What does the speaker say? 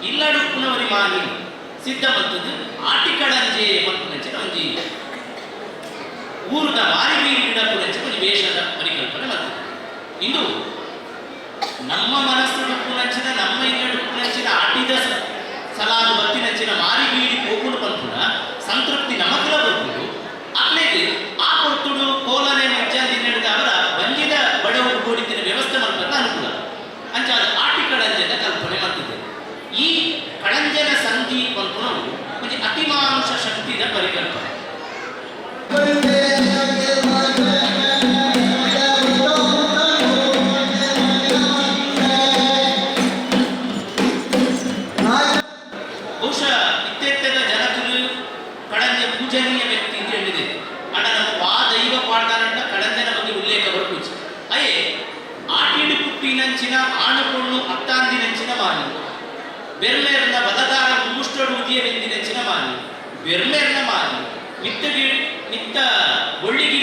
ಇಲ್ಲಡುಪ್ಪುನವರಿ ಮಾನಿ ಸಿದ್ಧ ಮತ್ತದು ಆಟಿಕಳಂಜೆ ಮತ್ತು ನಂಚಿನ ಒಂಜಿ ಊರದ ಮಾರಿಬೀರಿ ಗಿಡಪ್ಪು ನಂಚಿನ ಒಂದು ವೇಷದ ಪರಿಕಲ್ಪನೆ ಮಾಡ್ತದೆ. ಇಂದು ನಮ್ಮ ಮನಸ್ಸು ನಂಚಿನ ನಮ್ಮ ಇಲ್ಲಡುಪ್ಪು ನಂಚಿನ ಆಟಿದ ಸಲಾದು ಬತ್ತಿ ನಂಚಿನ ಮಾರಿಬೀರಿ ಹೋಗುಡು ಬಂತುನ ಸಂತೃಪ್ತಿ ನಮಗೆಲ್ಲ ಬರ್ಬೋದು. ಅಕ್ಲೇಗೆ ಆ ಕೊರ್ತುಡು ಕೋಲನೆ ಮಜ್ಜಾದಿ ನಡೆದ ಅವರ ಬಂಜಿದ ಬಡವರು ಕೂಡಿತಿನ ವ್ಯವಸ್ಥೆ ಮಾಡ್ಕೊಂಡು ಅನುಕೂಲ ಅಂಚಾದ ಆಟಿಕಳಂಜದ ಕಲ್ಪನೆ ಮಾಡ್ತಿದೆ. ಈ ಕಳಂಜನ ಸಂಧಿ ಪಂಪುನವು ಒಂದು ಅತಿಮಾಂಸ ಶಕ್ತಿಯ ಪರಿಕಲ್ಪನೆ. ಬಹುಶಃ ಇತ್ತೆತ್ತದ ಜನಕರು ಕಳಂಜ ಪೂಜನೀಯ ವ್ಯಕ್ತಿ ಅಂತ ಹೇಳಿದೆ. ಅಡ ನಮ್ಮ ವಾ ದೈವ ಪಾಡ್ದಾರಂತ ಕಳಂಜನ ಬಗ್ಗೆ ಉಲ್ಲೇಖ ಬರ್ಪೂಜಿ ಅಯೇ ಆಟಿಡು ಕುಟ್ಟಿನಂಚಿನ ಆಣುಕೊಂಡು ಅತ್ತಾಂದಿನಂಚಿನ ಮಾನಿ ಬೆರ್ಮೇರ್ನ ಬದದಾರ ಮುಷ್ಟಡು ಉದಿಯ ಬೆಂದಿನಂಚಿನ ಮಾನಿ ಬೆರ್ಮೇರ್ನ ಮಾನಿ ನಿತ್ತ ಒಳ್ಳಿಗಿ